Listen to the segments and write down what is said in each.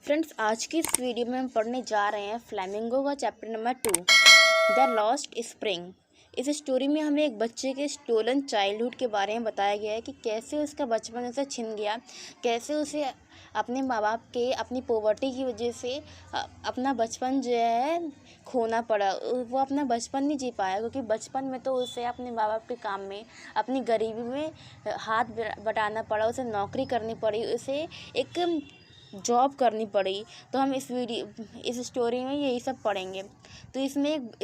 Friends, आज की इस वीडियो में हम पढ़ने जा रहे हैं फ्लैमिंगो का chapter number 2, the lost spring. इस स्टोरी में हमें एक बच्चे के स्टोलन चाइल्डहुड के बारे में बताया गया है कि कैसे उसका बचपन उसे छिन गया, कैसे उसे अपने माँ बाप के अपनी पॉवर्टी की वजह से अपना बचपन जो है खोना पड़ा। वो अपना बचपन नहीं जी पाया क्योंकि बचपन में तो उसे अपने माँ बाप के काम में, अपनी गरीबी में हाथ बटाना पड़ा, उसे नौकरी करनी पड़ी, उसे एक जॉब करनी पड़ी। तो हम इस स्टोरी में यही सब पढ़ेंगे। तो इस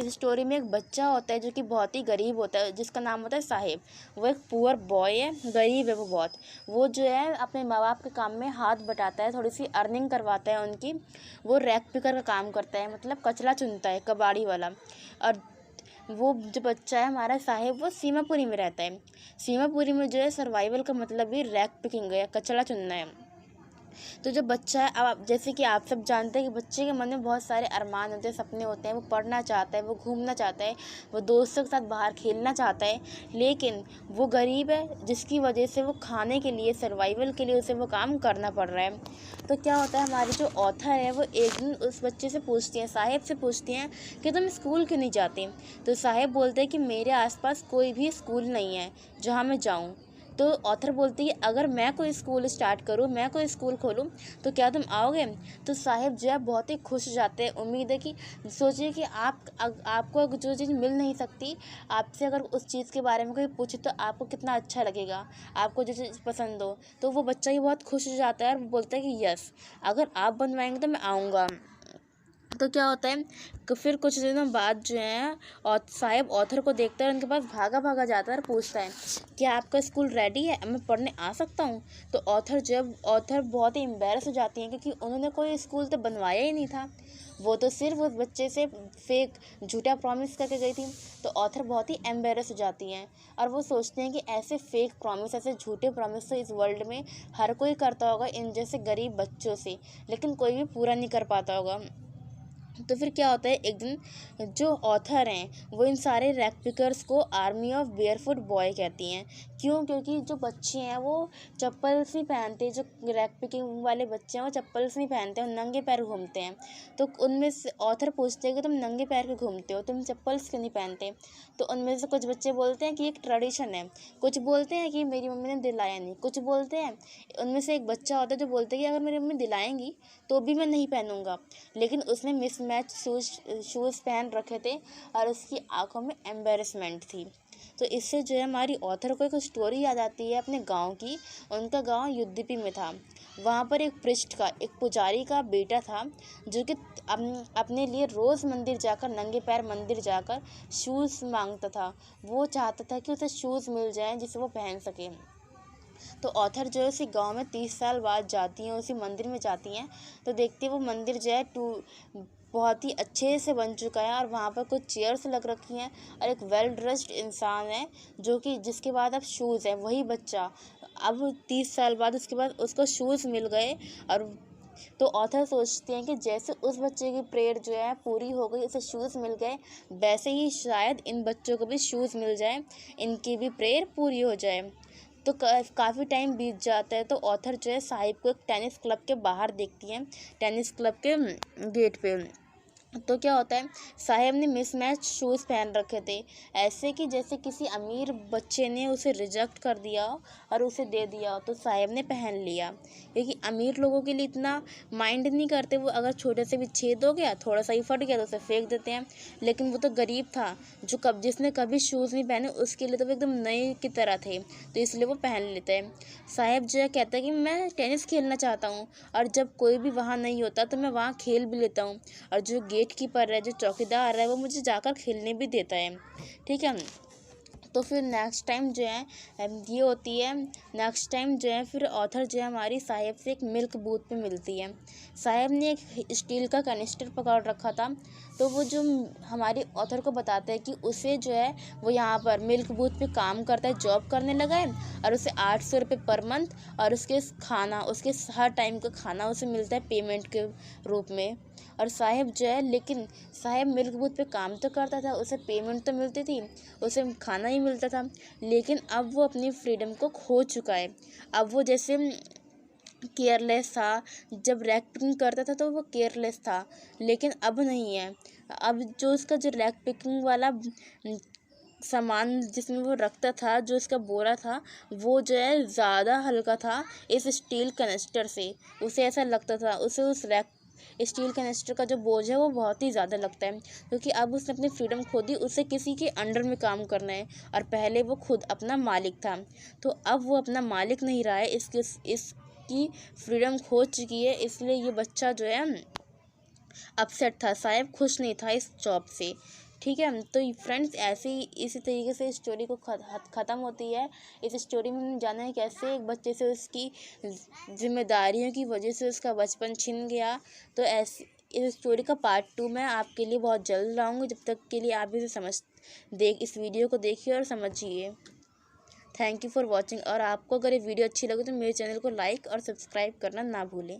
स्टोरी में एक बच्चा होता है जो कि बहुत ही गरीब होता है, जिसका नाम होता है साहिब। वो एक पुअर बॉय है, गरीब है वो बहुत। वो जो है अपने माँ बाप के काम में हाथ बटाता है, थोड़ी सी अर्निंग करवाता है उनकी। वो रैक पिकर का काम करता है, मतलब कचरा चुनता है, कबाड़ी वाला। और वो जो बच्चा है हमारा साहिब, वो सीमापुरी में रहता है। सीमापुरी में जो है सर्वाइवल का मतलब भी रैक पिकिंग है, कचरा चुनना है। तो जो बच्चा है, अब जैसे कि आप सब जानते हैं कि बच्चे के मन में बहुत सारे अरमान होते हैं, सपने होते हैं। वो पढ़ना चाहता है, वो घूमना चाहता है, वो दोस्तों के साथ बाहर खेलना चाहता है, लेकिन वो गरीब है, जिसकी वजह से वो खाने के लिए, सर्वाइवल के लिए उसे वो काम करना पड़ रहा है। तो क्या होता है, हमारी जो ऑथर है वो एक दिन उस बच्चे से पूछती हैं, साहिब से पूछती हैं कि तुम स्कूल क्यों नहीं जाती। तो साहिब बोलते हैं कि मेरे आसपास कोई भी स्कूल नहीं है जहाँ मैं जाऊँ। तो ऑथर बोलती है अगर मैं कोई स्कूल स्टार्ट करूँ, मैं कोई स्कूल खोलूँ, तो क्या तुम आओगे। तो साहिब जो है बहुत ही खुश हो जाते हैं। उम्मीद है कि सोचिए कि आपको जो चीज़ मिल नहीं सकती, आपसे अगर उस चीज़ के बारे में कोई पूछे तो आपको कितना अच्छा लगेगा, आपको जो चीज़ पसंद हो। तो वो बच्चा ही बहुत खुश हो जाता है और बोलता है कि यस, अगर आप बनवाएंगे तो मैं आऊँगा। तो क्या होता है कि फिर कुछ दिनों बाद जो है और साहिब ऑथर को देखता है, उनके पास भागा भागा जाता है और पूछता है क्या आपका स्कूल रेडी है, मैं पढ़ने आ सकता हूँ। तो ऑथर बहुत ही एम्बेरस हो जाती हैं क्योंकि उन्होंने कोई स्कूल तो बनवाया ही नहीं था। वो तो सिर्फ उस बच्चे से फेक झूठा प्रॉमिस करके गई थी। तो ऑथर बहुत ही एम्बेरस हो जाती हैं और वो सोचते हैं कि ऐसे फेक प्रॉमिस, ऐसे झूठे प्रॉमिस तो इस वर्ल्ड में हर कोई करता होगा इन जैसे गरीब बच्चों से, लेकिन कोई भी पूरा नहीं कर पाता होगा। तो फिर क्या होता है, एक दिन जो ऑथर हैं वो इन सारे रैक पिकर्स को आर्मी ऑफ बेयरफुट बॉय कहती हैं। क्यों? क्योंकि जो बच्चे हैं वो चप्पल्स नहीं पहनते। जो रैक पिकिंग वाले बच्चे हैं वो चप्पल्स नहीं पहनते, वो नंगे पैर घूमते हैं। तो उनमें से ऑथर पूछते हैं कि तुम नंगे पैर क्यों घूमते हो, तुम चप्पल्स क्यों नहीं पहनते। तो उनमें से कुछ बच्चे बोलते हैं कि एक ट्रेडिशन है, कुछ बोलते हैं कि मेरी मम्मी ने दिलाया नहीं, कुछ बोलते हैं। उनमें से एक बच्चा होता है जो बोलते हैं कि अगर मेरी मम्मी दिलाएंगी तो भी मैं नहीं पहनूंगा, लेकिन उसने मिसमैच शूज़ पहन रखे थे और उसकी आंखों में एम्बेरसमेंट थी। तो इससे जो है हमारी ऑथर को एक स्टोरी याद आती है अपने गांव की। उनका गांव युद्धपी में था। वहाँ पर एक पृष्ठ का, एक पुजारी का बेटा था जो कि अपने लिए रोज़ मंदिर जाकर, नंगे पैर मंदिर जाकर शूज़ मांगता था। वो चाहता था कि उसे शूज़ मिल जाएं जिसे वो पहन सके। तो ऑथर जो है उसी गांव में 30 साल बाद जाती हैं, उसी मंदिर में जाती हैं। तो देखती है वो मंदिर जो है बहुत ही अच्छे से बन चुका है और वहाँ पर कुछ चेयर्स लग रखी हैं और एक वेल ड्रेस्ड इंसान है जो कि जिसके बाद अब शूज़ है। वही बच्चा अब 30 साल बाद उसके बाद उसको शूज़ मिल गए। और तो ऑथर सोचते हैं कि जैसे उस बच्चे की प्रेयर जो है पूरी हो गई, उसे शूज़ मिल गए, वैसे ही शायद इन बच्चों को भी शूज़ मिल जाए, इनकी भी प्रेयर पूरी हो जाए। तो काफ़ी टाइम बीत जाता है। तो ऑथर जो है साहिब को एक टेनिस क्लब के बाहर देखती हैं, टेनिस क्लब के गेट पे। तो क्या होता है, साहिब ने मिसमैच शूज़ पहन रखे थे, ऐसे कि जैसे किसी अमीर बच्चे ने उसे रिजेक्ट कर दिया हो और उसे दे दिया हो। तो साहिब ने पहन लिया क्योंकि अमीर लोगों के लिए इतना माइंड नहीं करते। वो अगर छोटे से भी छेद हो गया, थोड़ा सा ही फट गया तो उसे फेंक देते हैं। लेकिन वो तो गरीब था, जिसने कभी शूज़ नहीं पहने, उसके लिए तो वो एकदम नए की तरह थे, तो इसलिए वो पहन लेते हैं। साहिब जो है कहता है कि मैं टेनिस खेलना चाहता हूँ और जब कोई भी वहाँ नहीं होता तो मैं वहाँ खेल भी लेता हूँ, और जो गेट कीपर है, जो चौकीदार है, वो मुझे जाकर खेलने भी देता है। ठीक है। तो फिर नेक्स्ट टाइम जो है ये होती है, नेक्स्ट टाइम जो है फिर ऑथर जो है हमारी साहिब से एक मिल्क बूथ पे मिलती है। साहिब ने एक स्टील का कनिस्टर पकड़ रखा था। तो वो जो हमारी ऑथर को बताता है कि उसे जो है वो यहाँ पर मिल्क बूथ पे काम करता है, जॉब करने लगा है, और उसे 800 रुपये पर मंथ, और उसके हर टाइम का खाना उसे मिलता है पेमेंट के रूप में। और साहिब जो है, लेकिन साहिब मिल्क बूथ पे काम तो करता था, उसे पेमेंट तो मिलती थी, उसे खाना ही मिलता था, लेकिन अब वो अपनी फ्रीडम को खो चुका है। अब वो जैसे केयरलेस था। जब रैक पिकिंग करता था तो वो केयरलेस था, लेकिन अब नहीं है। अब जो उसका जो रैक पिकिंग वाला सामान जिसमें वो रखता था, जो उसका बोरा था, वो जो है ज़्यादा हल्का था इस स्टील कनेस्टर से। उसे ऐसा लगता था, उसे उस रैक स्टील कनेस्टर का जो बोझ है वो बहुत ही ज़्यादा लगता है, क्योंकि अब उसने अपनी फ्रीडम खो दी। उसे किसी के अंडर में काम करना है, और पहले वो खुद अपना मालिक था, तो अब वो अपना मालिक नहीं रहा है। इसकी फ्रीडम खो चुकी है, इसलिए ये बच्चा जो है अपसेट था, शायद खुश नहीं था इस जॉब से। ठीक है, तो फ्रेंड्स ऐसे ही इसी तरीके से स्टोरी को ख़त्म होती है। इस स्टोरी में हमने जाना है कैसे एक बच्चे से उसकी जिम्मेदारियों की वजह से उसका बचपन छिन गया। तो ऐसे इस स्टोरी का पार्ट 2 मैं आपके लिए बहुत जल्द लाऊंगी। जब तक के लिए आप इसे इस वीडियो को देखिए और समझिए। Thank you for watching. और आपको अगर ये वीडियो अच्छी लगे तो मेरे चैनल को लाइक और सब्सक्राइब करना ना भूलें।